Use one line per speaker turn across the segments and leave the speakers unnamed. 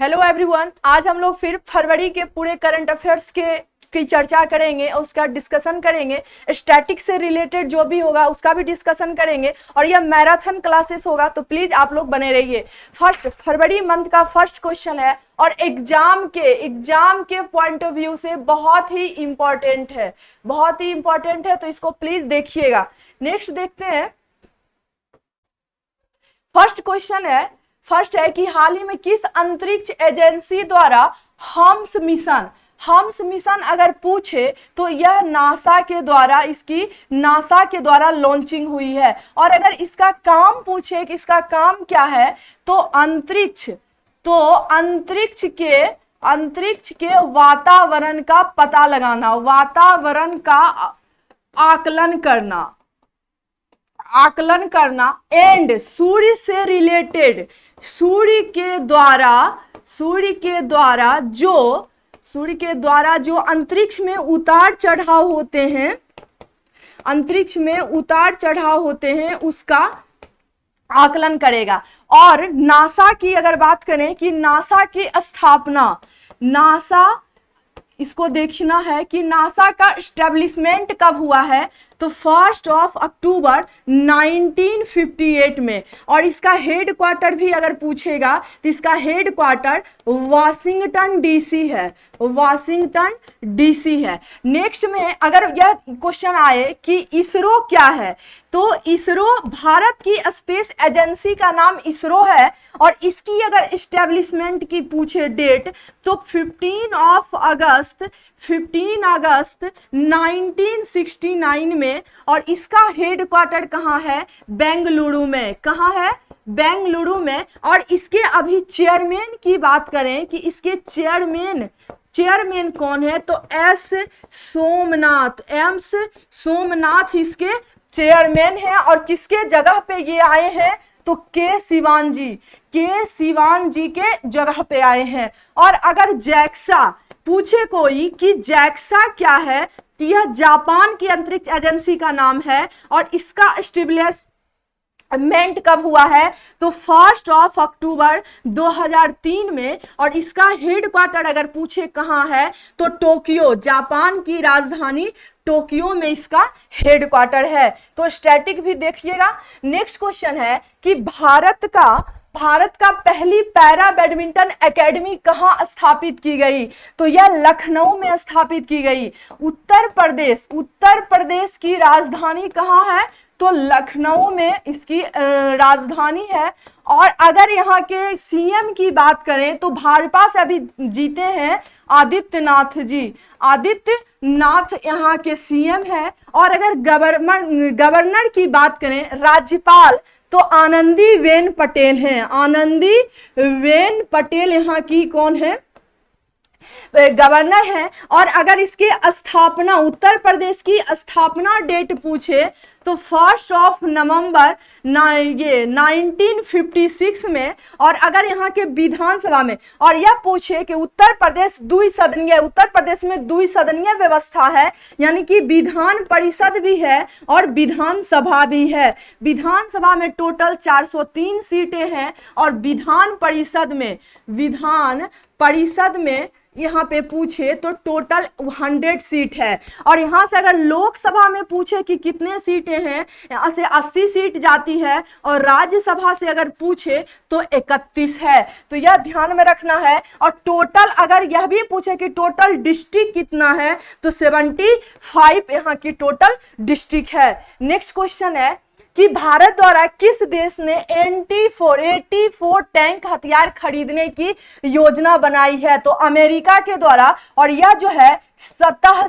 Hello everyone, आज हम लोग फिर फरवरी के पूरे करंट अफेयर्स की चर्चा करेंगे और उसका डिस्कशन करेंगे। स्टैटिक से रिलेटेड जो भी होगा उसका भी डिस्कशन करेंगे और यह मैराथन क्लासेस होगा, तो प्लीज आप लोग बने रहिए। फर्स्ट फरवरी मंथ का फर्स्ट क्वेश्चन है और एग्जाम के पॉइंट ऑफ व्यू से बहुत ही इंपॉर्टेंट है, तो इसको प्लीज देखिएगा। नेक्स्ट देखते हैं। फर्स्ट है कि हाल ही में किस अंतरिक्ष एजेंसी द्वारा हम्स मिशन अगर पूछे तो यह नासा के द्वारा लॉन्चिंग हुई है। और अगर इसका काम पूछे कि इसका काम क्या है तो अंतरिक्ष के वातावरण का पता लगाना, वातावरण का आकलन करना एंड सूर्य से रिलेटेड, सूर्य के द्वारा जो अंतरिक्ष में उतार चढ़ाव होते हैं उसका आकलन करेगा। और नासा की अगर बात करें कि नासा की स्थापना, इसको देखना है कि नासा का एस्टेब्लिशमेंट कब हुआ है तो 1 अक्टूबर 1958 में। और इसका हेड क्वार्टर भी अगर पूछेगा तो इसका हेड क्वार्टर वाशिंगटन डीसी है। नेक्स्ट में अगर यह क्वेश्चन आए कि इसरो क्या है तो इसरो भारत की स्पेस एजेंसी का नाम इसरो है और इसकी अगर एस्टेब्लिशमेंट की पूछे डेट तो 15 अगस्त 1969 में। और इसका हेड क्वार्टर कहाँ है? बेंगलुरु में। कहाँ है? बेंगलुरु में। और इसके अभी चेयरमैन की बात करें कि इसके चेयरमैन कौन है तो एम सोमनाथ इसके चेयरमैन है। और किसके जगह पे ये आए हैं तो के सिवान जी के जगह पे आए हैं। और अगर जैक्सा पूछे कोई कि जैक्सा क्या है तो यह जापान की अंतरिक्ष एजेंसी का नाम है और इसका एस्टेब्लिशमेंट कब हुआ है तो 1 अक्टूबर 2003 में। और इसका हेड क्वार्टर अगर पूछे कहाँ है तो टोक्यो, जापान की राजधानी टोक्यो में इसका हेड क्वार्टर है। तो स्टैटिक भी देखिएगा। नेक्स्ट क्वेश्चन है कि भारत का पहली पैरा बैडमिंटन एकेडमी कहाँ स्थापित की गई तो यह लखनऊ में स्थापित की गई। उत्तर प्रदेश की राजधानी कहाँ है तो लखनऊ में इसकी राजधानी है। और अगर यहाँ के सीएम की बात करें तो भाजपा से अभी जीते हैं आदित्यनाथ यहाँ के सीएम है। और अगर गवर्नर की बात करें, राज्यपाल तो आनंदीबेन पटेल हैं। आनंदीबेन पटेल यहाँ की कौन है? गवर्नर है। और अगर इसके स्थापना, उत्तर प्रदेश की स्थापना डेट पूछे तो 1 नवंबर 1956 में। और अगर यहाँ के विधानसभा में और यह पूछे कि उत्तर प्रदेश में द्विसदनीय व्यवस्था है, यानी कि विधान परिषद भी है और विधानसभा भी है। विधानसभा में टोटल 403 सीटें हैं और विधान परिषद में यहाँ पे पूछे तो टोटल 100 सीट है। और यहाँ से अगर लोकसभा में पूछे कि कितने सीटें हैं, यहाँ से 80 सीट जाती है और राज्यसभा से अगर पूछे तो 31 है। तो यह ध्यान में रखना है। और टोटल अगर यह भी पूछे कि टोटल डिस्ट्रिक्ट कितना है तो 75 यहाँ की टोटल डिस्ट्रिक्ट है। नेक्स्ट क्वेश्चन है कि भारत द्वारा किस देश ने AT-4 टैंक हथियार खरीदने की योजना बनाई है तो अमेरिका के द्वारा। और यह जो है सतह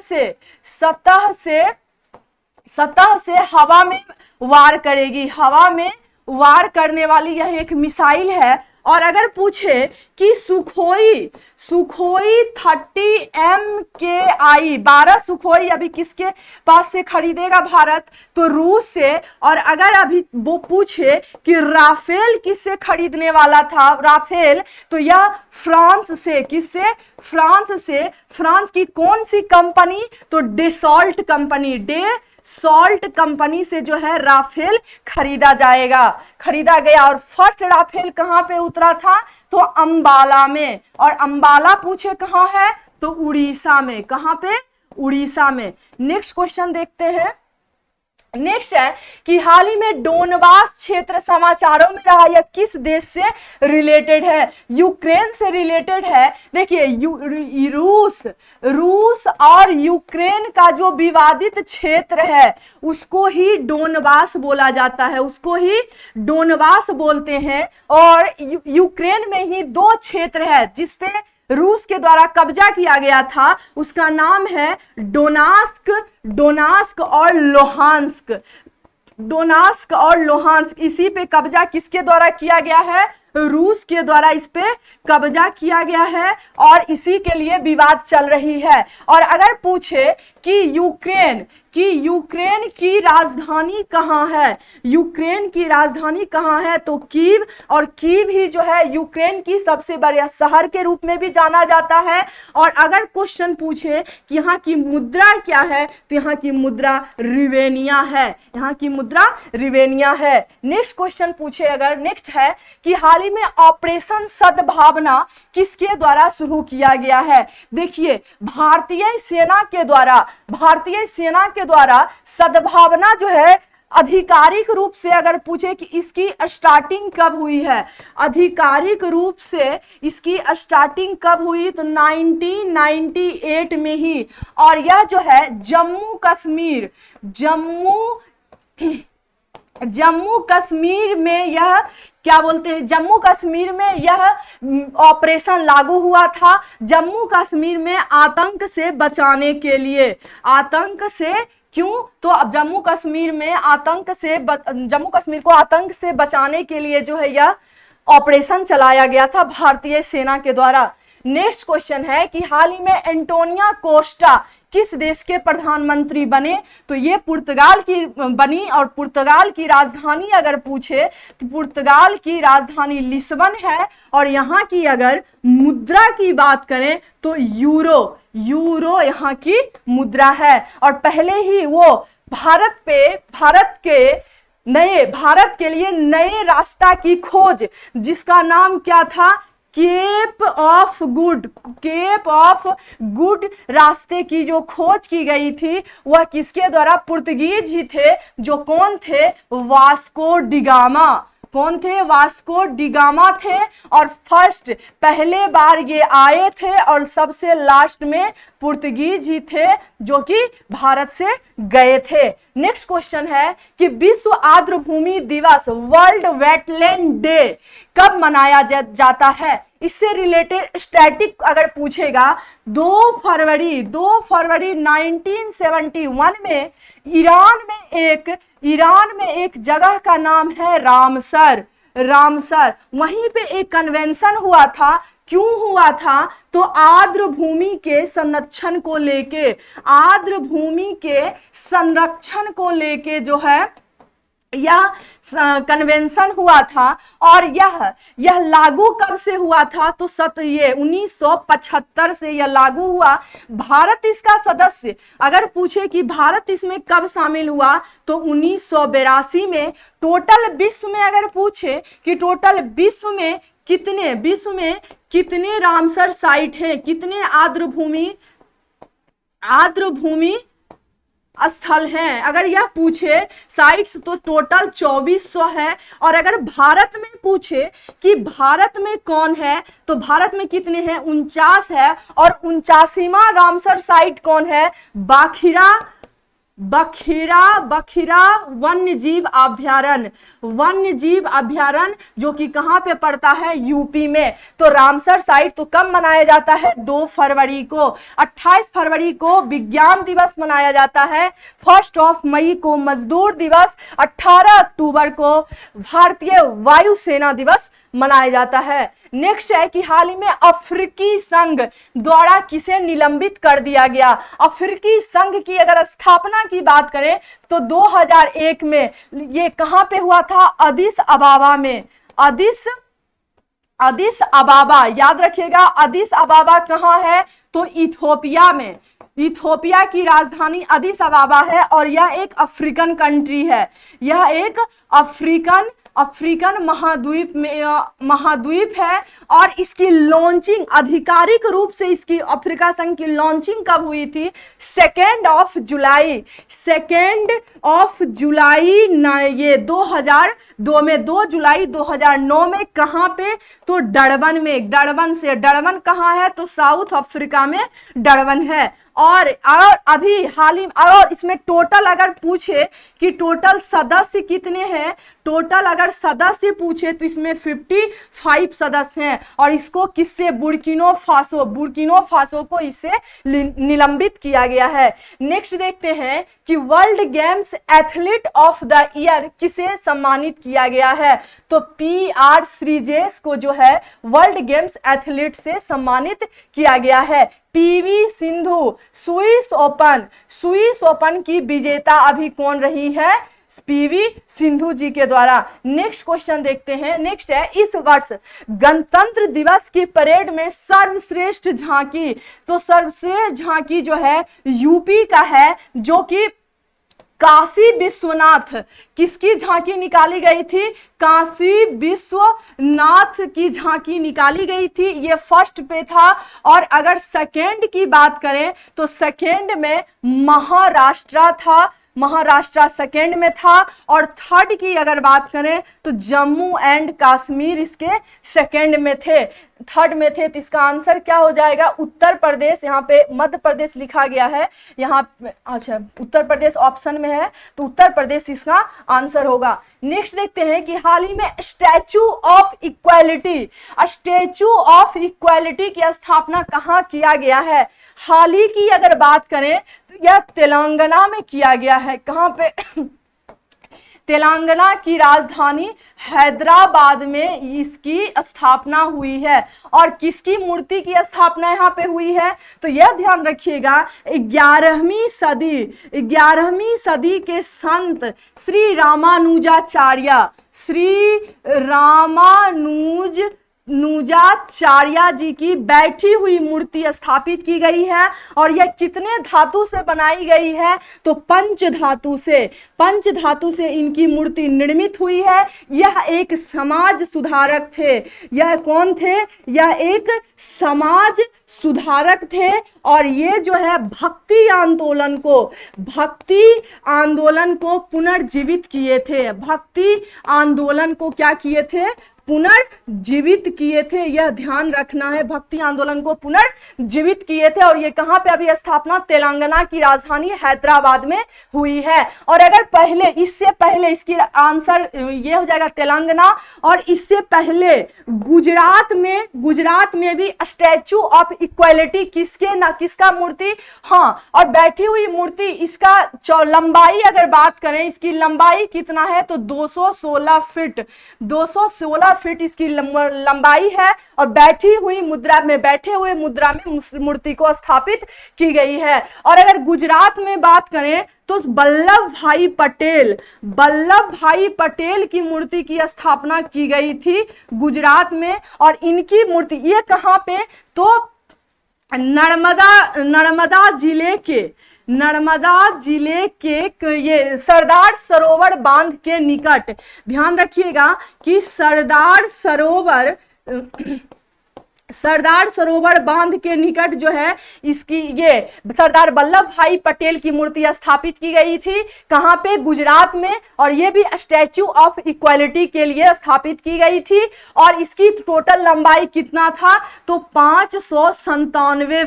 से हवा में वार करेगी, हवा में वार करने वाली यह एक मिसाइल है। और अगर पूछे कि सुखोई 30 MKI 12 सुखोई अभी किसके पास से खरीदेगा भारत तो रूस से। और अगर अभी वो पूछे कि राफेल किससे खरीदने वाला था राफेल तो यह फ्रांस से। किससे? फ्रांस से। फ्रांस की कौन सी कंपनी तो डेसॉल्ट कंपनी, सॉल्ट कंपनी से जो है राफेल खरीदा गया। और फर्स्ट राफेल कहां पे उतरा था? तो अंबाला में। और अंबाला पूछे कहां है? तो उड़ीसा में। कहां पे? उड़ीसा में। नेक्स्ट क्वेश्चन देखते हैं। नेक्स्ट है कि हाल ही में डोनबास क्षेत्र समाचारों में रहा, यह किस देश से रिलेटेड है? यूक्रेन से रिलेटेड है। देखिए रूस और यूक्रेन का जो विवादित क्षेत्र है उसको ही डोनबास बोला जाता है, उसको ही डोनबास बोलते हैं। और यूक्रेन में ही दो क्षेत्र है जिसपे रूस के द्वारा कब्जा किया गया था, उसका नाम है डोनास्क और लोहांस्क। इसी पे कब्जा किसके द्वारा किया गया है? रूस के द्वारा इस पे कब्जा किया गया है और इसी के लिए विवाद चल रही है। और अगर पूछे कि यूक्रेन की राजधानी कहां है, यूक्रेन की राजधानी कहां है? तो कीव। और कीव ही जो है यूक्रेन की सबसे बड़े शहर के रूप में भी जाना जाता है। और अगर क्वेश्चन पूछे कि यहाँ की मुद्रा क्या है, तो यहाँ की मुद्रा रिवेनिया है, यहाँ की मुद्रा रिवेनिया है। नेक्स्ट क्वेश्चन पूछे अगर, नेक्स्ट है कि हाल ही में ऑपरेशन सद्भावना किसके द्वारा शुरू किया गया है? देखिए भारतीय सेना के द्वारा सद्भावना जो है आधिकारिक रूप से अगर पूछे कि इसकी स्टार्टिंग कब हुई है, आधिकारिक रूप से इसकी स्टार्टिंग कब हुई? तो 1998 में ही। और यह जो है जम्मू कश्मीर में यह क्या बोलते हैं, जम्मू कश्मीर में यह ऑपरेशन लागू हुआ था, जम्मू कश्मीर में आतंक से बचाने के लिए। आतंक से क्यों? तो अब जम्मू कश्मीर को आतंक से बचाने के लिए जो है यह ऑपरेशन चलाया गया था भारतीय सेना के द्वारा। नेक्स्ट क्वेश्चन है कि हाल ही में एंटोनियो कोस्टा किस देश के प्रधानमंत्री बने? तो ये पुर्तगाल की बनी। और पुर्तगाल की राजधानी अगर पूछे तो पुर्तगाल की राजधानी लिस्बन है। और यहाँ की अगर मुद्रा की बात करें तो यूरो यहाँ की मुद्रा है। और पहले ही वो भारत के लिए नए रास्ता की खोज, जिसका नाम क्या था? केप ऑफ गुड रास्ते की जो खोज की गई थी वह किसके द्वारा? पुर्तगीज ही थे। जो कौन थे? वास्को डिगामा थे। और फर्स्ट पहले बार ये आए थे और सबसे लास्ट में पुर्तगीज ही थे जो कि भारत से गए थे। नेक्स्ट क्वेश्चन है कि विश्व आर्द्रभूमि दिवस वर्ल्ड वेटलैंड डे कब मनाया जाता है? इससे रिलेटेड स्टैटिक अगर पूछेगा 2 फरवरी 1971 में ईरान में एक जगह का नाम है रामसर। वहीं पे एक कन्वेंशन हुआ था। क्यों हुआ था? तो आर्द्रभूमि के संरक्षण को लेके जो है यह कन्वेंशन हुआ था। और यह लागू कब से हुआ था? तो 1975 से यह लागू हुआ। भारत इसका सदस्य अगर पूछे कि भारत इसमें कब शामिल हुआ तो 1982 में। टोटल विश्व में अगर पूछे कि टोटल विश्व में कितने रामसर साइट हैं, कितने आर्द्रभूमि स्थल हैं, अगर यह पूछे साइट्स तो टोटल 2400 है। और अगर भारत में पूछे कि भारत में कौन है तो भारत में कितने हैं? 49 है। और 49वां रामसर साइट कौन है? बखिरा वन्यजीव अभ्यारण्य जो कि कहां पे पड़ता है? यूपी में। तो रामसर साइट तो कब मनाया जाता है? 2 फरवरी को। 28 फरवरी को विज्ञान दिवस मनाया जाता है। 1 मई को मजदूर दिवस। 18 अक्टूबर को भारतीय वायुसेना दिवस मनाया जाता है। नेक्स्ट है कि हाल ही में अफ्रीकी संघ द्वारा किसे निलंबित कर दिया गया? अफ्रीकी संघ की अगर स्थापना की बात करें तो 2001 में ये कहां पे हुआ था? अदिस अबाबा में। अदिस अबाबा याद रखिएगा। अदिस अबाबा कहां है? तो इथियोपिया में। इथोपिया की राजधानी अदिस अबाबा है और यह एक अफ्रीकन कंट्री है। यह एक अफ्रीकन महाद्वीप है और इसकी लॉन्चिंग आधिकारिक रूप से, इसकी अफ्रीका संघ की लॉन्चिंग कब हुई थी? 2 जुलाई ये 2002 में, 2 जुलाई 2009 में। कहां पे? तो डरबन में। डरबन कहां है? तो साउथ अफ्रीका में डरबन है। और अभी हाल ही, और इसमें टोटल अगर पूछे कि टोटल सदस्य कितने हैं, टोटल अगर सदस्य पूछे तो इसमें 55 सदस्य हैं। और इसको किससे? बुर्किना फासो को इससे निलंबित किया गया है। नेक्स्ट देखते हैं कि world games athlete of the year किसे सम्मानित किया गया है? तो PR श्रीजेश को जो है वर्ल्ड गेम्स एथलीट से सम्मानित किया गया है। PV सिंधु स्विस ओपन की विजेता अभी कौन रही है? PV सिंधु जी के द्वारा। नेक्स्ट क्वेश्चन देखते हैं। नेक्स्ट है, इस वर्ष गणतंत्र दिवस की परेड में सर्वश्रेष्ठ झांकी, तो सर्वश्रेष्ठ झांकी जो है यूपी का है, जो कि काशी विश्वनाथ, किसकी झांकी निकाली गई थी? काशी विश्वनाथ की झांकी निकाली गई थी, ये फर्स्ट पे था। और अगर सेकेंड की बात करें तो सेकेंड में महाराष्ट्र सेकेंड में था। और थर्ड की अगर बात करें तो जम्मू एंड कश्मीर इसके सेकेंड में थे, थर्ड में थे। तो इसका आंसर क्या हो जाएगा? उत्तर प्रदेश। यहाँ पे मध्य प्रदेश लिखा गया है, यहाँ अच्छा उत्तर प्रदेश ऑप्शन में है, तो उत्तर प्रदेश इसका आंसर होगा। नेक्स्ट देखते हैं कि हाल ही में स्टैचू ऑफ इक्वालिटी की स्थापना कहाँ किया गया है? हाल ही की अगर बात करें तो यह तेलंगाना में किया गया है। कहाँ पे? तेलंगाना की राजधानी हैदराबाद में इसकी स्थापना हुई है। और किसकी मूर्ति की स्थापना यहाँ पे हुई है? तो यह ध्यान रखिएगा, 11वीं सदी के संत श्री रामानुजाचार्य जी की बैठी हुई मूर्ति स्थापित की गई है। और यह कितने धातु से बनाई गई है? तो पंच धातु से इनकी मूर्ति निर्मित हुई है। यह एक समाज सुधारक थे। यह कौन थे? यह एक समाज सुधारक थे। और ये जो है भक्ति आंदोलन को पुनर्जीवित किए थे। भक्ति आंदोलन को क्या किए थे? पुनर्जीवित किए थे। यह ध्यान रखना है, भक्ति आंदोलन को पुनर्जीवित किए थे। और ये कहां पे अभी स्थापना? तेलंगाना की राजधानी हैदराबाद में हुई है। और अगर इससे पहले इसकी आंसर ये हो जाएगा तेलंगाना। और इससे पहले गुजरात में भी स्टैचू ऑफ इक्वालिटी किसका मूर्ति? हाँ, और बैठी हुई मूर्ति, इसका लंबाई अगर बात करें, इसकी लंबाई कितना है? तो 216 फीट इसकी लंबाई है। और बैठे हुए मुद्रा में मूर्ति को स्थापित की गई है। और अगर गुजरात में बात करें तो वल्लभ भाई पटेल की मूर्ति की स्थापना की गई थी गुजरात में। और इनकी मूर्ति ये कहां पे? तो नर्मदा जिले के ये सरदार सरोवर बांध के निकट। ध्यान रखिएगा कि सरदार सरोवर बांध के निकट जो है इसकी ये सरदार वल्लभ भाई पटेल की मूर्ति स्थापित की गई थी। कहां पे? गुजरात में। और ये भी स्टैचू ऑफ इक्वालिटी के लिए स्थापित की गई थी। और इसकी टोटल लंबाई कितना था? तो 597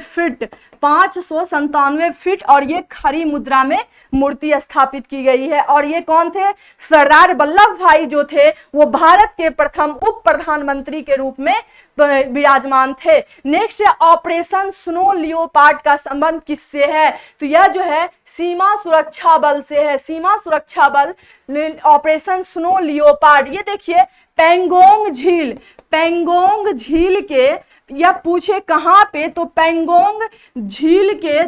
फीट। और ये खरी मुद्रा में मूर्ति स्थापित की गई है। और ये कौन थे? सरदार वल्लभ भाई जो थे वो भारत के प्रथम उप प्रधानमंत्री के रूप में विराजमान थे। नेक्स्ट है, ऑपरेशन स्नो लियोपार्ड का संबंध किससे है? तो यह जो है सीमा सुरक्षा बल से है। सीमा सुरक्षा बल ऑपरेशन स्नो लियोपार्ड। ये देखिए पेंगोंग झील के, यह पूछे कहां पे? तो पेंगोंग झील के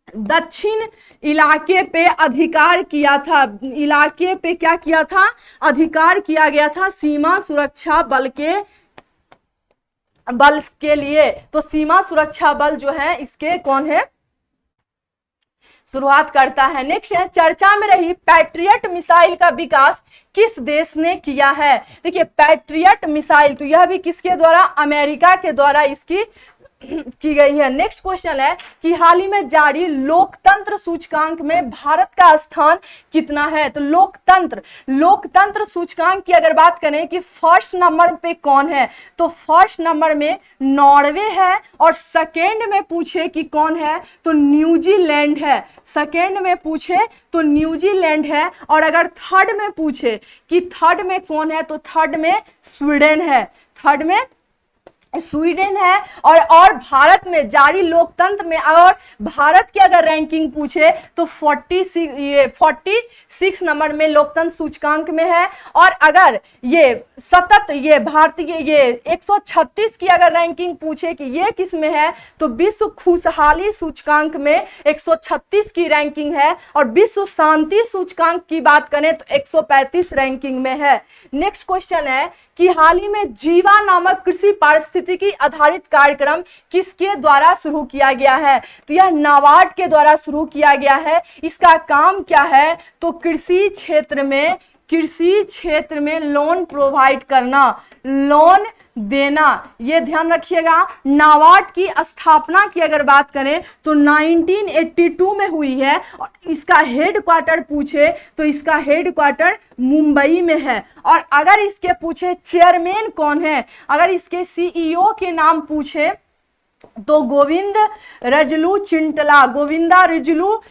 दक्षिण इलाके पे अधिकार किया था। इलाके पे क्या किया था? अधिकार किया गया था सीमा सुरक्षा बल के बल के लिए, तो सीमा सुरक्षा बल जो है इसके कौन है, शुरुआत करता है। नेक्स्ट है, चर्चा में रही पैट्रियट मिसाइल का विकास किस देश ने किया है। देखिए पैट्रियट मिसाइल, तो यह भी किसके द्वारा, अमेरिका के द्वारा इसकी की गई है। नेक्स्ट क्वेश्चन है कि हाल ही में जारी लोकतंत्र सूचकांक में भारत का स्थान कितना है। तो लोकतंत्र सूचकांक की अगर बात करें कि फर्स्ट नंबर पे कौन है, तो फर्स्ट नंबर में नॉर्वे है, और सेकेंड में पूछे कि कौन है तो न्यूजीलैंड है। सेकेंड में पूछे तो न्यूजीलैंड है, और अगर थर्ड में पूछे कि थर्ड में कौन है, तो थर्ड में स्वीडन है, थर्ड में स्वीडन है। और भारत में जारी लोकतंत्र में और भारत की अगर रैंकिंग पूछे तो 46 नंबर में लोकतंत्र सूचकांक में है। और अगर ये सतत ये भारतीय ये 136 की अगर रैंकिंग पूछे कि ये किस में है, तो विश्व खुशहाली सूचकांक में 136 की रैंकिंग है, और विश्व शांति सूचकांक की बात करें तो 135 रैंकिंग में है। नेक्स्ट क्वेश्चन है कि हाल ही में जीवा नामक कृषि पारिस्थितिकी आधारित कार्यक्रम किसके द्वारा शुरू किया गया है। तो यह नाबार्ड के द्वारा शुरू किया गया है। इसका काम क्या है, तो कृषि क्षेत्र में लोन प्रोवाइड करना, लोन देना, ये ध्यान रखिएगा। नाबार्ड की स्थापना की अगर बात करें तो 1982 में हुई है, और इसका हेडक्वार्टर पूछे तो इसका हेडक्वार्टर मुंबई में है। और अगर इसके पूछे चेयरमैन कौन है, अगर इसके सीईओ के नाम पूछे तो गोविंदा रिजिजू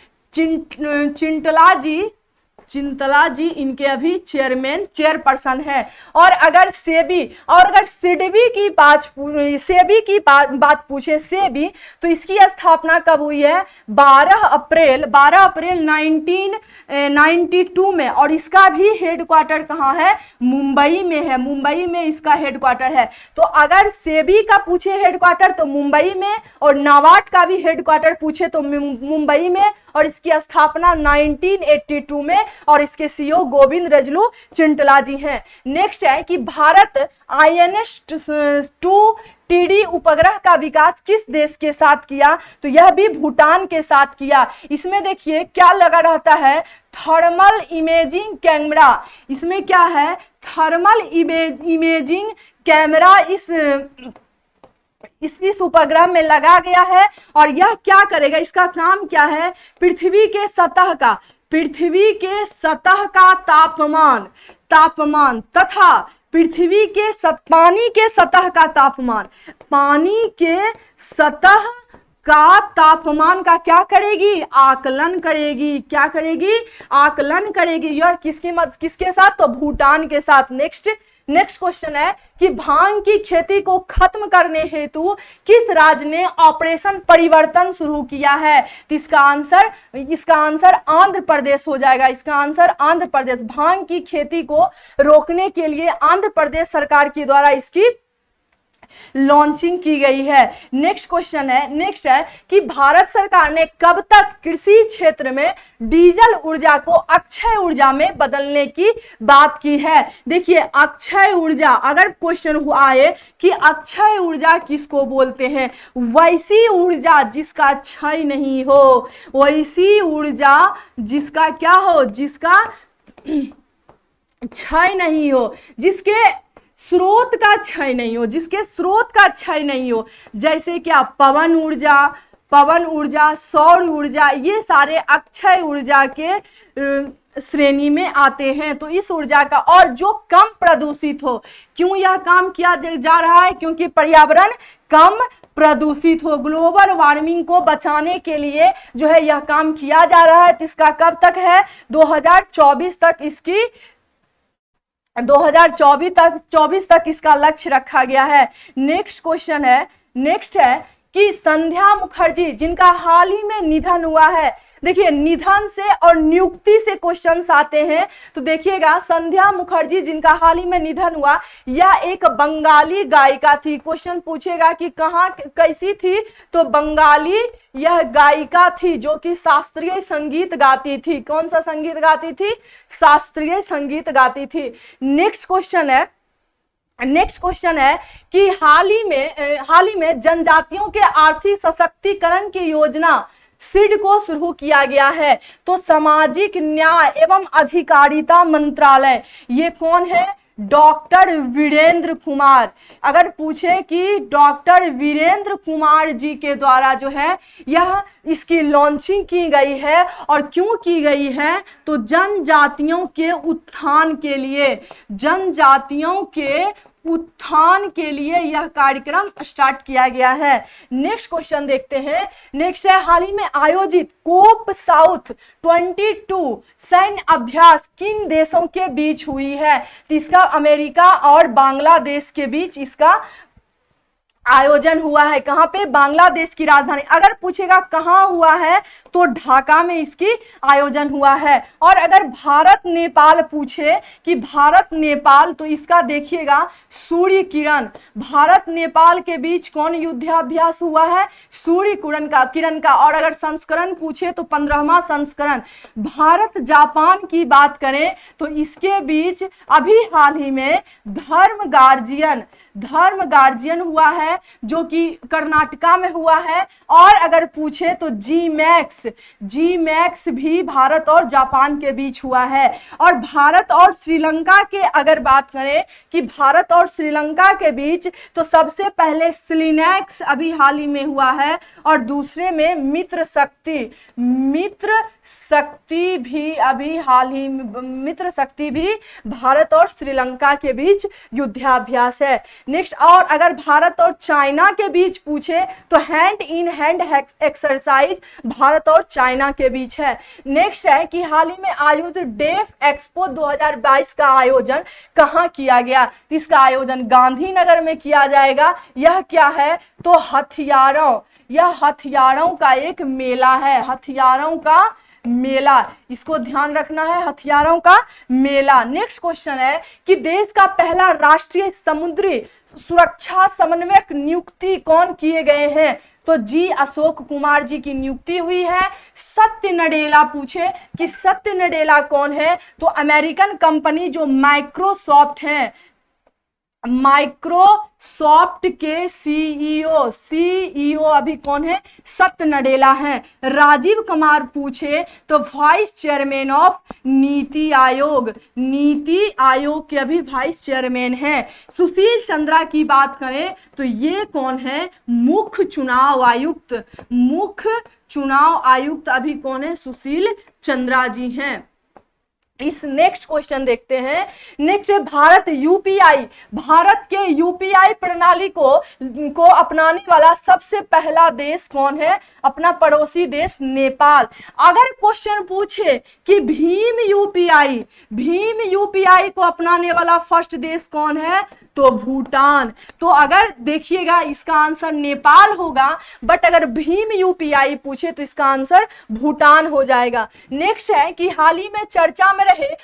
चिंतला जी इनके अभी चेयरपर्सन है। और अगर सिडबी की बात पूछे, सेबी, तो इसकी स्थापना कब हुई है, 12 अप्रैल 1992 में, और इसका भी हेडक्वार्टर कहाँ है, मुंबई में है, मुंबई में इसका हेडक्वार्टर है। तो अगर सेबी का पूछे हेडक्वार्टर तो मुंबई में, और नाबार्ड का भी हेडक्वार्टर पूछे तो मुंबई में, और इसकी स्थापना 1982 में, और इसके सीईओ गोविंद रिजिजू चिंटला जी हैं। नेक्स्ट है कि भारत INS-2 TD उपग्रह का विकास किस देश के साथ किया, तो यह भी भूटान के साथ किया। इसमें देखिए क्या लगा रहता है, थर्मल इमेजिंग कैमरा, इसमें क्या है, थर्मल इमेजिंग कैमरा इस उपग्रह में लगा गया है। और यह क्या करेगा, इसका काम क्या है, पृथ्वी के सतह का तापमान तथा पानी के सतह का तापमान का क्या करेगी, आकलन करेगी। और किसके साथ, तो भूटान के साथ। नेक्स्ट क्वेश्चन है कि भांग की खेती को खत्म करने हेतु किस राज्य ने ऑपरेशन परिवर्तन शुरू किया है। तो इसका आंसर आंध्र प्रदेश हो जाएगा। इसका आंसर आंध्र प्रदेश। भांग की खेती को रोकने के लिए आंध्र प्रदेश सरकार के द्वारा इसकी लॉन्चिंग की गई है। नेक्स्ट है कि भारत सरकार ने कब तक कृषि क्षेत्र में डीजल ऊर्जा को अक्षय ऊर्जा में बदलने की बात की है। देखिए अक्षय ऊर्जा, अगर क्वेश्चन आए कि अक्षय ऊर्जा किसको बोलते हैं, वैसी ऊर्जा जिसका क्षय नहीं हो, वैसी ऊर्जा जिसका क्या हो, जिसका क्षय नहीं हो, जिसके स्रोत का क्षय नहीं हो, जैसे क्या पवन ऊर्जा, सौर ऊर्जा, ये सारे अक्षय ऊर्जा के श्रेणी में आते हैं। तो इस ऊर्जा का, और जो कम प्रदूषित हो, क्यों यह काम किया जा रहा है, क्योंकि पर्यावरण कम प्रदूषित हो, ग्लोबल वार्मिंग को बचाने के लिए जो है यह काम किया जा रहा है। तो इसका कब तक है, 2024 तक इसका लक्ष्य रखा गया है। नेक्स्ट है कि संध्या मुखर्जी जिनका हाल ही में निधन हुआ है। देखिए निधन से और नियुक्ति से क्वेश्चंस आते हैं, तो देखिएगा संध्या मुखर्जी जिनका हाल ही में निधन हुआ, यह एक बंगाली गायिका थी। क्वेश्चन पूछेगा कि कहाँ कैसी थी, तो बंगाली यह गायिका थी जो कि शास्त्रीय संगीत गाती थी। कौन सा संगीत गाती थी, शास्त्रीय संगीत गाती थी। नेक्स्ट क्वेश्चन है नेक्स्ट क्वेश्चन है कि हाल ही में जनजातियों के आर्थिक सशक्तिकरण की योजना सिड को शुरू किया गया है। तो सामाजिक न्याय एवं अधिकारिता मंत्रालय, ये कौन है? डॉक्टर वीरेंद्र कुमार। अगर पूछे कि डॉक्टर वीरेंद्र कुमार जी के द्वारा जो है यह इसकी लॉन्चिंग की गई है, और क्यों की गई है? तो जनजातियों के उत्थान के लिए, जनजातियों के उत्थान के लिए यह कार्यक्रम स्टार्ट किया गया है। नेक्स्ट क्वेश्चन देखते हैं। नेक्स्ट है, हाल ही में आयोजित कोप साउथ 22 सैन्य अभ्यास किन देशों के बीच हुई है? तो इसका अमेरिका और बांग्लादेश के बीच इसका आयोजन हुआ है। कहां पे? बांग्लादेश की राजधानी। अगर पूछेगा कहां हुआ है तो ढाका में इसकी आयोजन हुआ है। और अगर भारत नेपाल पूछे कि भारत नेपाल, तो इसका देखिएगा सूर्य किरण, भारत नेपाल के बीच कौन युद्धाभ्यास हुआ है? सूर्य किरण का। और अगर संस्करण पूछे तो 15वां संस्करण। भारत जापान की बात करें तो इसके बीच अभी हाल ही में धर्म गार्जियन हुआ है, जो कि कर्नाटका में हुआ है। और अगर पूछे तो जी मैक्स भी भारत और जापान के बीच हुआ है। और भारत और श्रीलंका के अगर बात करें कि भारत और श्रीलंका के बीच, तो सबसे पहले स्लिनैक्स अभी हाल ही में हुआ है, और दूसरे में मित्र शक्ति भी अभी हाल ही में, मित्र शक्ति भी भारत और श्रीलंका के बीच युद्धाभ्यास है। नेक्स्ट, और अगर भारत और चाइना के बीच पूछे तो hand in hand exercise Bharat और चाइना के बीच है। नेक्स्ट है कि हाल ही में आयोजित डेफ एक्सपो 2022 का आयोजन कहां किया गया? इसका आयोजन गांधीनगर में किया जाएगा। यह क्या है? तो हथियारों का एक मेला है, हथियारों का मेला, इसको ध्यान रखना है, हथियारों का मेला। नेक्स्ट क्वेश्चन है कि देश का पहला राष्ट्रीय समुद्री सुरक्षा समन्वयक नियुक्ति कौन किए गए हैं? तो जी अशोक कुमार जी की नियुक्ति हुई है। सत्य नडेला पूछे कि सत्य नडेला कौन है? तो अमेरिकन कंपनी जो माइक्रोसॉफ्ट है, माइक्रोसॉफ्ट के सीईओ अभी कौन है? सत्य नडेला है। राजीव कुमार पूछे तो vice chairman of NITI Aayog के अभी वाइस चेयरमैन है। सुशील चंद्रा की बात करें तो ये कौन है? मुख्य चुनाव आयुक्त अभी कौन है? सुशील चंद्रा जी हैं। इस नेक्स्ट क्वेश्चन देखते हैं। नेक्स्ट है भारत के यूपीआई प्रणाली को अपनाने वाला सबसे पहला देश कौन है? अपना पड़ोसी देश नेपाल। अगर क्वेश्चन पूछे कि भीम यूपीआई को अपनाने वाला फर्स्ट देश कौन है? तो भूटान। तो अगर देखिएगा इसका आंसर नेपाल होगा, बट अगर भीम यूपीआई पूछे तो इसका आंसर भूटान हो जाएगा। नेक्स्ट है कि हाल ही में चर्चा में रहे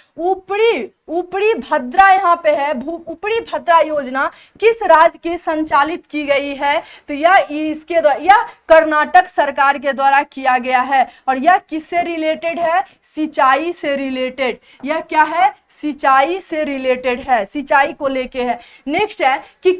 ऊपरी भद्रा, यहाँ पे है ऊपरी भद्रा योजना किस राज्य के संचालित की गई है? तो यह कर्नाटक सरकार के द्वारा किया गया है। और यह किससे रिलेटेड है? सिंचाई से रिलेटेड। यह क्या है? सिंचाई से रिलेटेड है, सिंचाई को लेके है। नेक्स्ट है कि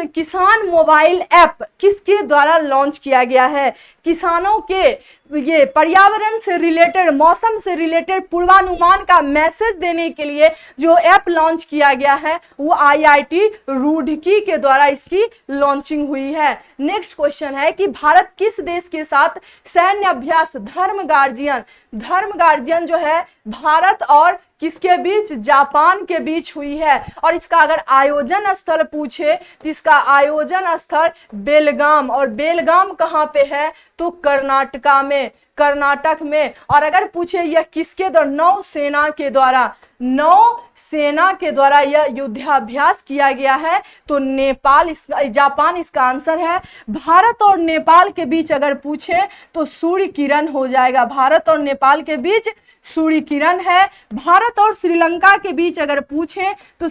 किसान मोबाइल ऐप किसके द्वारा लॉन्च किया गया है? किसानों के ये पर्यावरण से रिलेटेड, मौसम से रिलेटेड पूर्वानुमान का मैसेज देने के लिए जो ऐप लॉन्च किया गया है वो आईआईटी रुड़की के द्वारा इसकी लॉन्चिंग हुई है। नेक्स्ट क्वेश्चन है कि भारत किस देश के साथ सैन्य अभ्यास धर्म गार्जियन जो है भारत और किसके बीच? जापान के बीच हुई है। और इसका अगर आयोजन स्थल पूछे तो इसका आयोजन स्थल बेलगाम, और बेलगाम कहां पे है? तो कर्नाटक में। और अगर पूछे यह किसके द्वारा? नौसेना के द्वारा यह युद्धाभ्यास किया गया है। तो जापान इसका आंसर है। भारत और नेपाल के बीच अगर पूछे तो सूर्य किरण हो जाएगा, भारत और नेपाल के बीच सूर्य किरण है। भारत और श्रीलंका के बीच अगर पूछे तो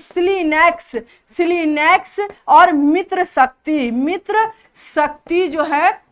सिलिनैक्स और मित्र शक्ति जो है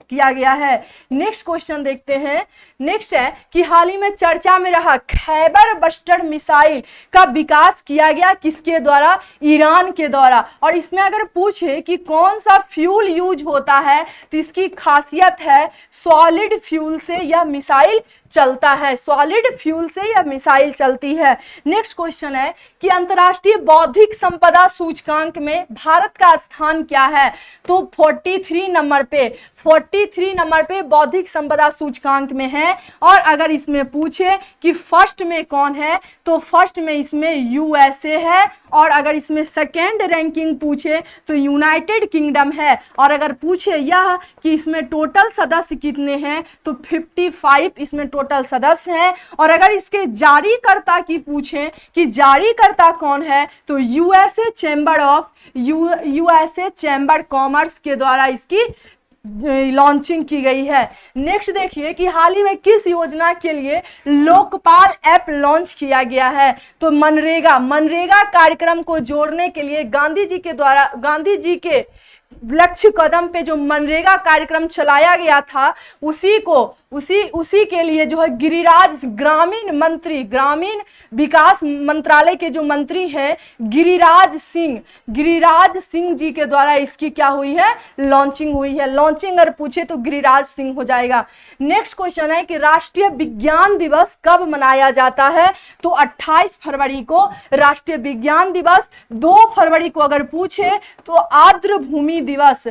किया गया है। नेक्स्ट क्वेश्चन देखते हैं। नेक्स्ट है कि हाल ही में चर्चा में रहा खैबर बस्टर मिसाइल का विकास किया गया किसके द्वारा? ईरान के द्वारा। और इसमें अगर पूछे कि कौन सा फ्यूल यूज होता है तो इसकी खासियत है सॉलिड फ्यूल से यह मिसाइल चलता है, सॉलिड फ्यूल से यह मिसाइल चलती है। नेक्स्ट क्वेश्चन है कि अंतर्राष्ट्रीय बौद्धिक संपदा सूचकांक में भारत का स्थान क्या है? तो 43 नंबर पे, 43 नंबर पे बौद्धिक संपदा सूचकांक में है। और अगर इसमें पूछे कि फर्स्ट में कौन है तो फर्स्ट में इसमें यूएसए है। और अगर इसमें सेकेंड रैंकिंग पूछे तो यूनाइटेड किंगडम है। और अगर पूछे यह कि इसमें टोटल सदस्य कितने हैं तो 55 इसमें टोटल सदस्य हैं। और अगर इसके जारीकर्ता की पूछे कि जारीकर्ता कौन है तो यूएसए चैम्बर कॉमर्स के द्वारा इसकी लॉन्चिंग की गई है। नेक्स्ट देखिए कि हाल ही में किस योजना के लिए लोकपाल ऐप लॉन्च किया गया है? तो मनरेगा कार्यक्रम को जोड़ने के लिए गांधी जी के लक्ष्य कदम पे जो मनरेगा कार्यक्रम चलाया गया था उसी के लिए जो है ग्रामीण विकास मंत्रालय के जो मंत्री हैं गिरिराज सिंह जी के द्वारा इसकी क्या हुई है? लॉन्चिंग हुई है। लॉन्चिंग अगर पूछे तो गिरिराज सिंह हो जाएगा। नेक्स्ट क्वेश्चन है कि राष्ट्रीय विज्ञान दिवस कब मनाया जाता है? तो 28 फरवरी को राष्ट्रीय विज्ञान दिवस। 2 फरवरी को अगर पूछे तो आर्द्र भूमि दिवस।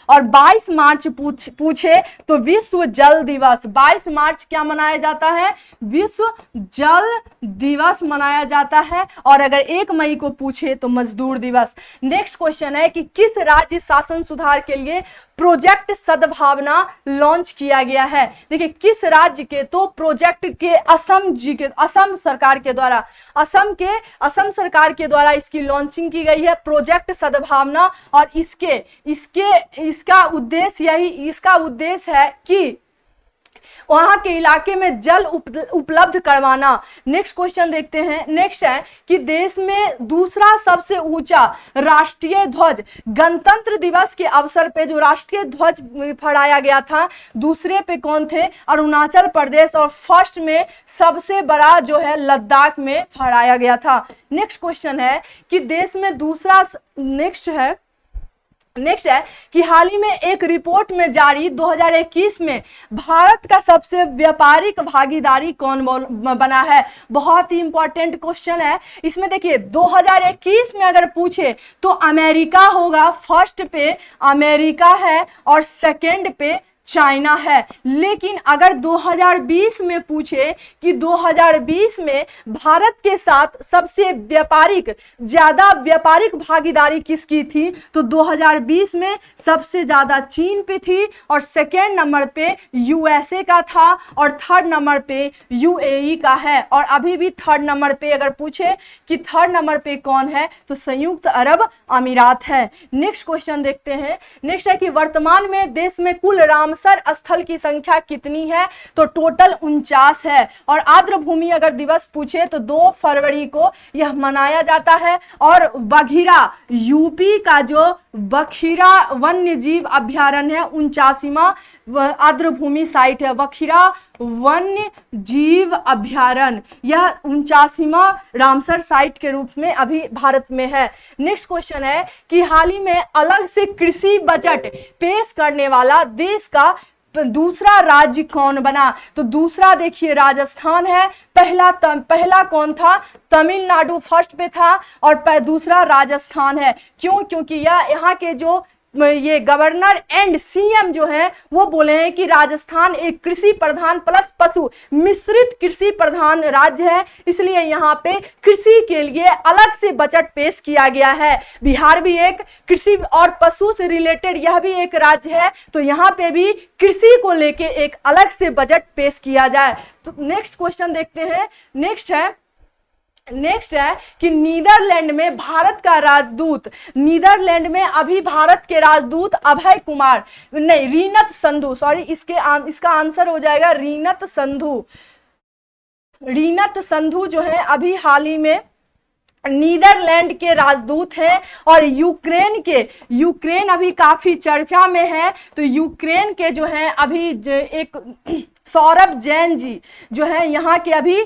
और 22 मार्च पूछे तो विश्व जल दिवस। 22 मार्च क्या मनाया जाता है? विश्व जल दिवस मनाया जाता है। और अगर 1 मई को पूछे तो मजदूर दिवस। नेक्स्ट क्वेश्चन है कि किस राज्य शासन सुधार के लिए प्रोजेक्ट सद्भावना लॉन्च किया गया है? देखिए किस राज्य के, तो प्रोजेक्ट के असम सरकार के द्वारा इसकी लॉन्चिंग की गई है प्रोजेक्ट सद्भावना। और इसका उद्देश्य है कि वहां के इलाके में जल उपलब्ध करवाना। नेक्स्ट क्वेश्चन देखते हैं। नेक्स्ट है कि देश में दूसरा सबसे ऊंचा राष्ट्रीय ध्वज गणतंत्र दिवस के अवसर पे जो राष्ट्रीय ध्वज फहराया गया था दूसरे पे कौन थे? अरुणाचल प्रदेश। और फर्स्ट में सबसे बड़ा जो है लद्दाख में फहराया गया था। नेक्स्ट क्वेश्चन है कि देश में दूसरा नेक्स्ट है कि हाल ही में एक रिपोर्ट में जारी 2021 में भारत का सबसे व्यापारिक भागीदारी कौन बना है? बहुत ही इंपॉर्टेंट क्वेश्चन है। इसमें देखिए 2021 में अगर पूछे तो अमेरिका होगा, फर्स्ट पे अमेरिका है और सेकंड पे चाइना है। लेकिन अगर 2020 में पूछे कि 2020 में भारत के साथ सबसे ज्यादा व्यापारिक भागीदारी किसकी थी तो 2020 में सबसे ज्यादा चीन पे थी और सेकेंड नंबर पे यूएसए का था और थर्ड नंबर पे यूएई का है। और अभी भी थर्ड नंबर पे अगर पूछे कि थर्ड नंबर पे कौन है तो संयुक्त अरब अमीरात है। नेक्स्ट क्वेश्चन देखते हैं। नेक्स्ट है कि वर्तमान में देश में कुल रामसर स्थल की संख्या कितनी है? तो टोटल 49 है। और आर्द्र भूमि अगर दिवस पूछे तो 2 फरवरी को यह मनाया जाता है। और बघीरा यूपी का जो बखीरा वन्य जीव अभ्यारण्य है 49वां आर्द्र भूमि साइट है। बखीरा वन्य जीव अभ्यारण्य यह 49वां रामसर साइट के रूप में अभी भारत में है। नेक्स्ट क्वेश्चन है कि हाल ही में अलग से कृषि बजट पेश करने वाला देश का दूसरा राज्य कौन बना? तो दूसरा देखिए राजस्थान है। पहला कौन था? तमिलनाडु फर्स्ट पे था और दूसरा राजस्थान है। क्यों? क्योंकि यहाँ के जो ये गवर्नर एंड सीएम जो है वो बोले हैं कि राजस्थान एक कृषि प्रधान प्लस पशु मिश्रित कृषि प्रधान राज्य है, इसलिए यहाँ पे कृषि के लिए अलग से बजट पेश किया गया है। बिहार भी एक कृषि और पशु से रिलेटेड यह भी एक राज्य है, तो यहाँ पे भी कृषि को लेके एक अलग से बजट पेश किया जाए। तो नेक्स्ट क्वेश्चन देखते हैं। नेक्स्ट है कि नीदरलैंड में भारत का राजदूत, नीदरलैंड में अभी भारत के राजदूत रीनत संधू, सॉरी इसका आंसर हो जाएगा रीनत संधू जो है अभी हाल ही में नीदरलैंड के राजदूत हैं। और यूक्रेन अभी काफी चर्चा में है, तो यूक्रेन के जो है अभी एक सौरभ जैन जी जो है यहाँ के अभी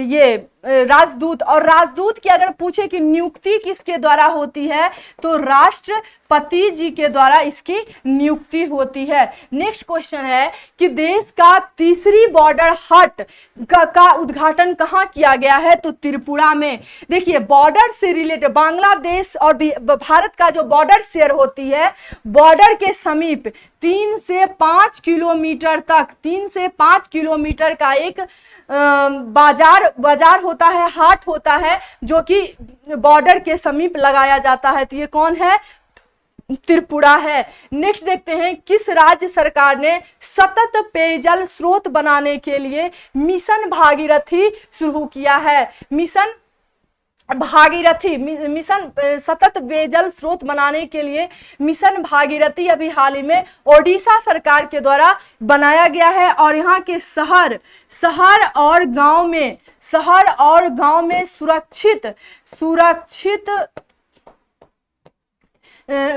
ये राजदूत। और राजदूत की अगर पूछे कि नियुक्ति किसके द्वारा होती है, तो राष्ट्रपति जी के द्वारा इसकी नियुक्ति होती है। नेक्स्ट क्वेश्चन है कि देश का तीसरी बॉर्डर हट का उद्घाटन कहाँ किया गया है, तो त्रिपुरा में। देखिए बॉर्डर से रिलेटेड बांग्लादेश और भारत का जो बॉर्डर शेयर होती है, बॉर्डर के समीप 3 से 5 किलोमीटर तक 3 से 5 किलोमीटर का एक बाजार होता है, हाट होता है, जो कि बॉर्डर के समीप लगाया जाता है। तो ये कौन है, त्रिपुरा है। नेक्स्ट देखते हैं, किस राज्य सरकार ने सतत पेयजल स्रोत बनाने के लिए मिशन भागीरथी शुरू किया है। मिशन सतत पेयजल स्रोत बनाने के लिए मिशन भागीरथी अभी हाल ही में ओडिशा सरकार के द्वारा बनाया गया है। और यहाँ के शहर और गांव में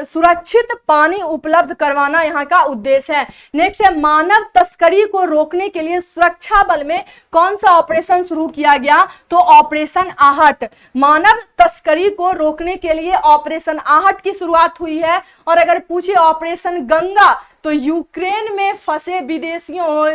सुरक्षित पानी उपलब्ध करवाना यहाँ का उद्देश्य है। नेक्स्ट है, मानव तस्करी को रोकने के लिए सुरक्षा बल में कौन सा ऑपरेशन शुरू किया गया, तो ऑपरेशन आहट। मानव तस्करी को रोकने के लिए ऑपरेशन आहट की शुरुआत हुई है। और अगर पूछे ऑपरेशन गंगा, तो यूक्रेन में फंसे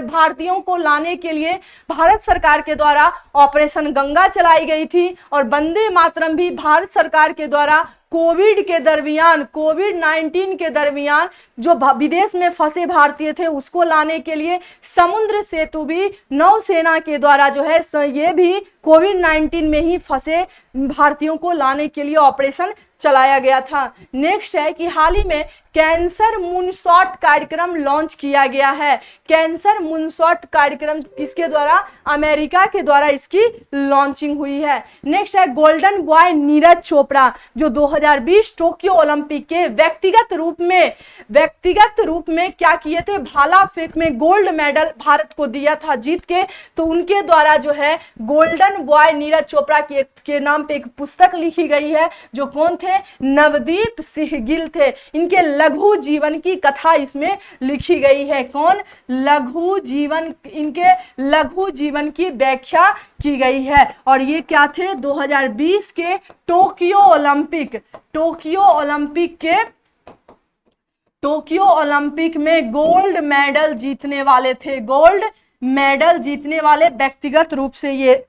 भारतीयों को लाने के लिए भारत सरकार के द्वारा ऑपरेशन गंगा चलाई गई थी। और वंदे मातरम भी भारत सरकार के द्वारा कोविड-19 के दरमियान जो विदेश में फंसे भारतीय थे उसको लाने के लिए समुद्र सेतु भी नौसेना के द्वारा जो है ये भी कोविड-19 में ही फंसे भारतीयों को लाने के लिए ऑपरेशन चलाया गया था। नेक्स्ट है कि हाल ही में कैंसर मूनशॉट कार्यक्रम लॉन्च किया गया है। कैंसर मूनशॉट कार्यक्रम किसके द्वारा, अमेरिका के द्वारा इसकी लॉन्चिंग हुई है। नेक्स्ट है, गोल्डन बॉय नीरज चोपड़ा जो 2020 टोक्यो ओलंपिक के व्यक्तिगत रूप में क्या किए थे, भाला फेंक में गोल्ड मेडल भारत को दिया था जीत के। तो उनके द्वारा जो है गोल्डन बॉय नीरज चोपड़ा के नाम पे एक पुस्तक लिखी गई है, जो कौन थे, नवदीप सिंह गिल थे। इनके लघु जीवन की कथा इसमें लिखी गई है। कौन, इनके लघु जीवन की व्याख्या की गई है। और ये क्या थे, 2020 के टोक्यो ओलंपिक में गोल्ड मेडल जीतने वाले थे। गोल्ड मेडल जीतने वाले व्यक्तिगत रूप से ये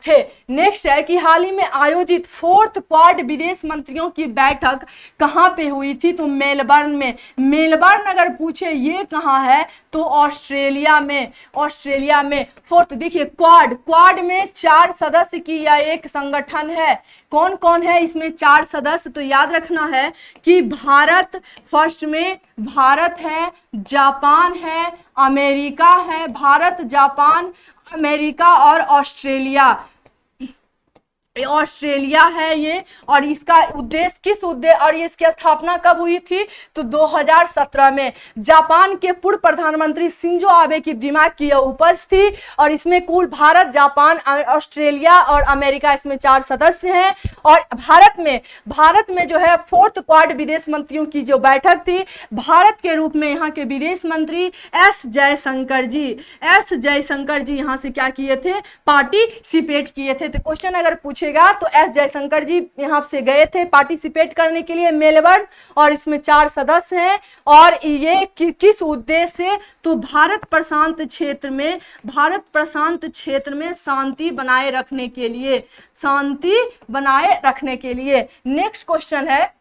थे। नेक्स्ट है कि हाल ही में आयोजित 4th क्वाड विदेश मंत्रियों की बैठक कहां पे हुई थी, तो मेलबर्न में। मेलबर्न अगर पूछे ये कहां है, तो ऑस्ट्रेलिया में। 4th देखिए, क्वाड में 4 सदस्य की यह एक संगठन है। कौन कौन है इसमें 4 सदस्य, तो याद रखना है कि भारत फर्स्ट में, भारत है, जापान है, अमेरिका है, भारत, जापान, अमेरिका और ऑस्ट्रेलिया है ये। और इसका उद्देश्य और ये इसकी स्थापना कब हुई थी, तो 2017 में। जापान के पूर्व प्रधानमंत्री शिंजो आबे की दिमाग की यह उपज थी। और इसमें कुल भारत, जापान, ऑस्ट्रेलिया और अमेरिका, इसमें 4 सदस्य हैं। और भारत में जो है 4th क्वाड विदेश मंत्रियों की जो बैठक थी, भारत के रूप में यहाँ के विदेश मंत्री एस जयशंकर जी यहाँ से क्या किए थे, पार्टिसिपेट किए थे। तो क्वेश्चन अगर पूछेगा तो एस जयशंकर जी यहाँ से गए थे पार्टिसिपेट करने के लिए मेलबर्न। और इसमें 4 सदस्य हैं। और ये किस उद्देश्य से, तो भारत प्रशांत क्षेत्र में शांति बनाए रखने के लिए। नेक्स्ट क्वेश्चन है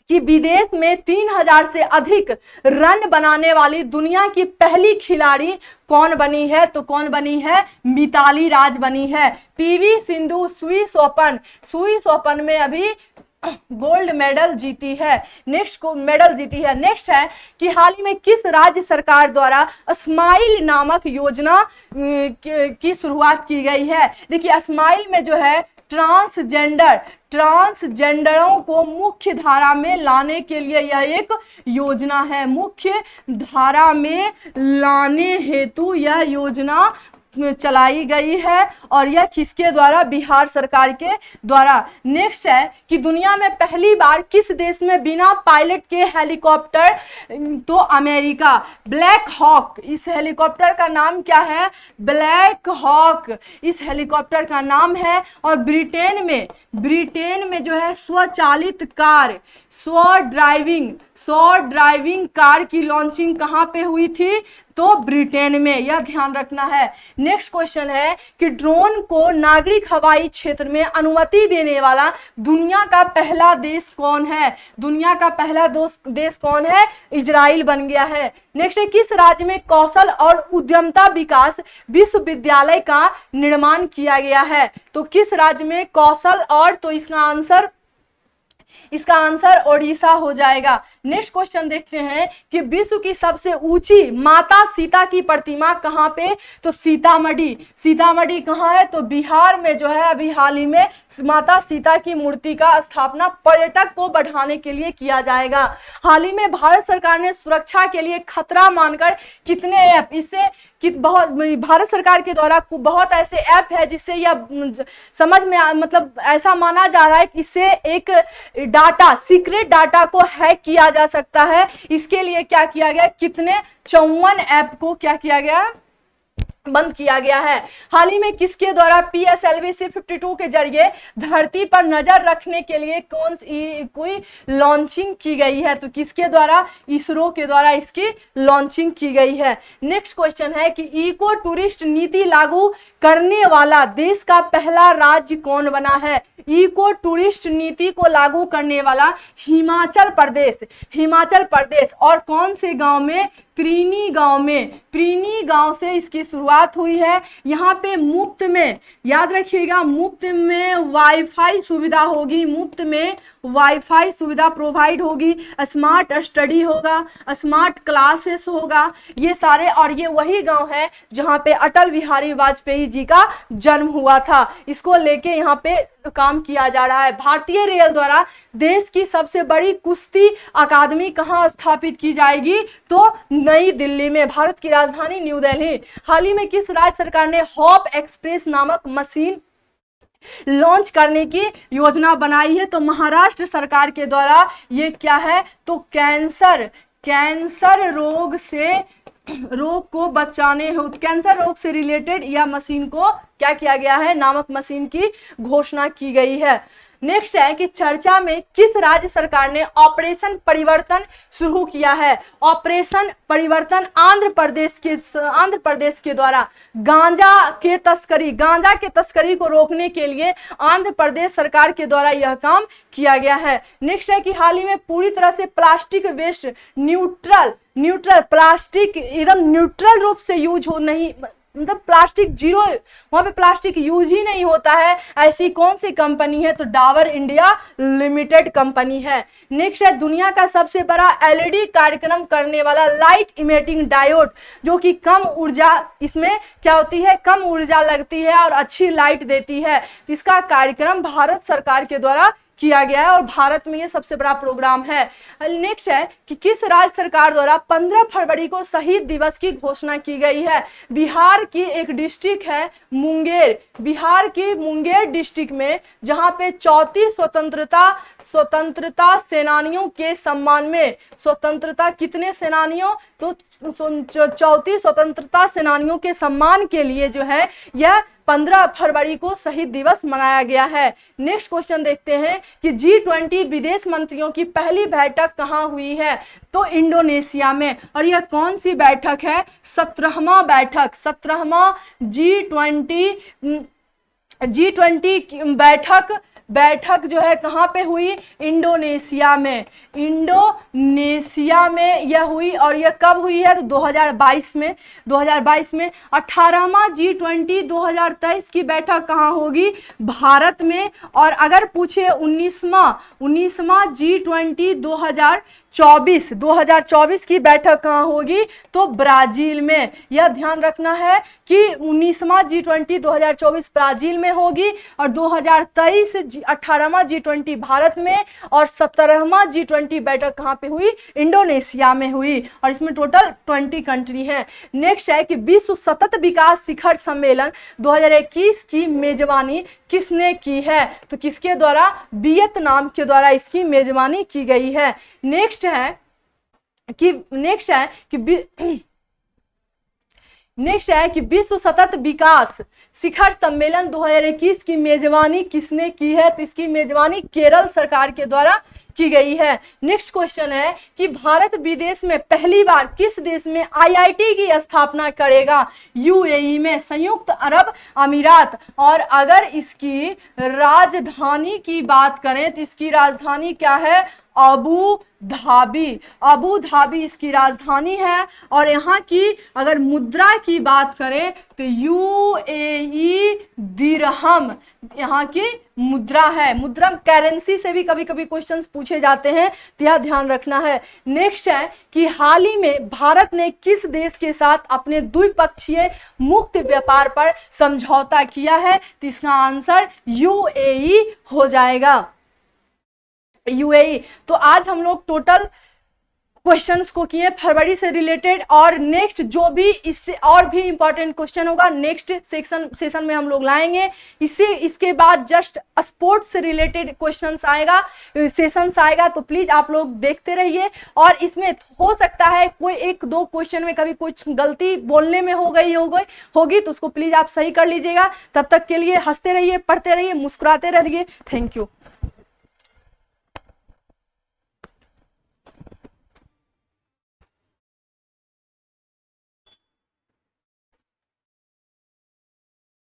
कि विदेश में 3000 से अधिक रन बनाने वाली दुनिया की पहली खिलाड़ी कौन बनी है, तो कौन बनी है, मिताली राज बनी है। पीवी सिंधु स्विस ओपन में अभी गोल्ड मेडल जीती है। नेक्स्ट है कि हाल ही में किस राज्य सरकार द्वारा स्माइल नामक योजना की शुरुआत की गई है। देखिए स्माइल में जो है ट्रांसजेंडरों को मुख्य धारा में लाने के लिए यह एक योजना है। मुख्य धारा में लाने हेतु यह योजना चलाई गई है और यह किसके द्वारा, बिहार सरकार के द्वारा। नेक्स्ट है कि दुनिया में पहली बार किस देश में बिना पायलट के हेलीकॉप्टर, तो अमेरिका। ब्लैक हॉक, इस हेलीकॉप्टर का नाम क्या है, ब्लैक हॉक इस हेलीकॉप्टर का नाम है। और ब्रिटेन में जो है स्वचालित कार, स्व ड्राइविंग कार की लॉन्चिंग कहां पे हुई थी, तो ब्रिटेन में, यह ध्यान रखना है। नेक्स्ट क्वेश्चन है कि ड्रोन को नागरिक हवाई क्षेत्र में अनुमति देने वाला दुनिया का पहला देश कौन है, दुनिया का पहला देश कौन है, इजराइल बन गया है। नेक्स्ट है किस राज्य में कौशल और उद्यमता विकास विश्वविद्यालय का निर्माण किया गया है, तो किस राज्य में कौशल और, तो इसका आंसर ओडिशा हो जाएगा। नेक्स्ट क्वेश्चन देखते हैं कि विश्व की सबसे ऊंची माता सीता की प्रतिमा कहां पे, तो सीतामढ़ी कहां है, तो बिहार में जो है अभी हाल ही में माता सीता की मूर्ति का स्थापना पर्यटक को बढ़ाने के लिए किया जाएगा। हाल ही में भारत सरकार ने सुरक्षा के लिए खतरा मानकर कितने ऐप, इससे बहुत भारत सरकार के द्वारा बहुत ऐसे ऐप है जिससे यह समझ में मतलब ऐसा माना जा रहा है कि इससे एक डाटा, सीक्रेट डाटा को हैक किया जा सकता है। इसके लिए क्या किया गया, कितने 54 ऐप को क्या किया गया, बंद किया गया है। हाल ही में किसके द्वारा PSLV C-52 के जरिए धरती पर नजर रखने के लिए कोई लॉन्चिंग की गई है, तो किसके द्वारा, इसरो के द्वारा इसकी लॉन्चिंग की गई है। नेक्स्ट क्वेश्चन है कि इको टूरिस्ट नीति लागू करने वाला देश का पहला राज्य कौन बना है, इको टूरिस्ट नीति को लागू करने वाला हिमाचल प्रदेश। और कौन से गांव में, प्रीनी गांव से इसकी शुरुआत हुई है। यहाँ पे मुफ्त में, याद रखिएगा, मुफ्त में वाईफाई सुविधा होगी, मुफ्त में वाईफाई सुविधा प्रोवाइड होगी, स्मार्ट स्टडी होगा, स्मार्ट क्लासेस होगा, ये सारे। और ये वही गांव है जहाँ पे अटल बिहारी वाजपेयी जी का जन्म हुआ था। इसको लेके यहाँ पे काम किया जा रहा है। भारतीय रेल द्वारा देश की सबसे बड़ी कुश्ती अकादमी कहाँ स्थापित की जाएगी, तो नई दिल्ली में, भारत की राजधानी न्यू दिल्ली। हाल ही में किस राज्य सरकार ने हॉप एक्सप्रेस नामक मशीन लॉन्च करने की योजना बनाई है, तो महाराष्ट्र सरकार के द्वारा। ये क्या है, तो कैंसर रोग को बचाने हो, कैंसर रोग से रिलेटेड यह मशीन को क्या किया गया है, नामक मशीन की घोषणा की गई है। नेक्स्ट है कि चर्चा में किस राज्य सरकार ने ऑपरेशन परिवर्तन शुरू किया है, ऑपरेशन परिवर्तन आंध्र प्रदेश के द्वारा। गांजा के तस्करी को रोकने के लिए आंध्र प्रदेश सरकार के द्वारा यह काम किया गया है। नेक्स्ट है कि हाल ही में पूरी तरह से प्लास्टिक वेस्ट न्यूट्रल प्लास्टिक एकदम न्यूट्रल रूप से यूज हो, नहीं मतलब प्लास्टिक जीरो, वहां पे प्लास्टिक यूज ही नहीं होता है, ऐसी कौन सी कंपनी है, तो डाबर इंडिया लिमिटेड कंपनी है। नेक्स्ट है दुनिया का सबसे बड़ा LED कार्यक्रम करने वाला लाइट इमिटिंग डायोड, जो कि कम ऊर्जा, इसमें क्या होती है, कम ऊर्जा लगती है और अच्छी लाइट देती है। इसका कार्यक्रम भारत सरकार के द्वारा किया गया है और भारत में ये सबसे बड़ा प्रोग्राम है। नेक्स्ट है कि किस राज्य सरकार द्वारा 15 फरवरी को शहीद दिवस की घोषणा की गई है। बिहार की एक डिस्ट्रिक्ट है मुंगेर, बिहार की मुंगेर डिस्ट्रिक्ट में, जहां पे 34 स्वतंत्रता सेनानियों के सम्मान में, स्वतंत्रता कितने सेनानियों, तो 34 स्वतंत्रता सेनानियों के सम्मान के लिए जो है यह 15 फरवरी को शहीद दिवस मनाया गया है। नेक्स्ट क्वेश्चन देखते हैं कि G20 विदेश मंत्रियों की पहली बैठक कहां हुई है, तो इंडोनेशिया में। और यह कौन सी बैठक है, 17वां बैठक, 17वां G20 बैठक जो है कहां पे हुई, इंडोनेशिया में यह हुई। और यह कब हुई है, तो 2022 में 18वां G20 2023 की बैठक कहां होगी, भारत में। और अगर पूछे 19वां G20 2024 की बैठक कहां होगी, तो ब्राजील में। यह ध्यान रखना है कि 19वां G20 2024 ब्राजील में होगी, और 2023 18वां G20 भारत में, और 17वां G20 बैठक कहाँ पे हुई, इंडोनेशिया में हुई, और इसमें टोटल 20 कंट्री है। नेक्स्ट है कि विश्व सतत विकास शिखर सम्मेलन 2021 की मेजबानी किसने की है, तो किसके द्वारा, वियतनाम के द्वारा इसकी मेजबानी की गई है। नेक्स्ट है कि विश्व सतत विकास शिखर सम्मेलन 2021 की मेजबानी किसने की है, तो इसकी मेजबानी केरल सरकार के द्वारा की गई है। नेक्स्ट क्वेश्चन है कि भारत विदेश में पहली बार किस देश में आईआईटी की स्थापना करेगा, यूएई में, संयुक्त अरब अमीरात। और अगर इसकी राजधानी की बात करें तो इसकी राजधानी क्या है, अबू धाबी। अबू धाबी इसकी राजधानी है। और यहाँ की अगर मुद्रा की बात करें तो यूएई दिरहम यहाँ की मुद्रा है। मुद्रा करेंसी से भी कभी कभी क्वेश्चंस पूछे जाते हैं, तो यह ध्यान रखना है। नेक्स्ट है कि हाल ही में भारत ने किस देश के साथ अपने द्विपक्षीय मुक्त व्यापार पर समझौता किया है, तो इसका आंसर यूएई हो जाएगा, यूएई। तो आज हम लोग टोटल क्वेश्चंस को किए फरवरी से रिलेटेड, और नेक्स्ट जो भी इससे और भी इंपॉर्टेंट क्वेश्चन होगा नेक्स्ट सेशन में हम लोग लाएंगे। इसके बाद जस्ट स्पोर्ट्स से रिलेटेड क्वेश्चंस आएगा, सेशंस आएगा, तो प्लीज आप लोग देखते रहिए। और इसमें हो सकता है कोई एक दो क्वेश्चन में कभी कुछ गलती बोलने में होगी, तो उसको प्लीज आप सही कर लीजिएगा। तब तक के लिए हंसते रहिए, पढ़ते रहिए, मुस्कुराते रहिए। Thank you.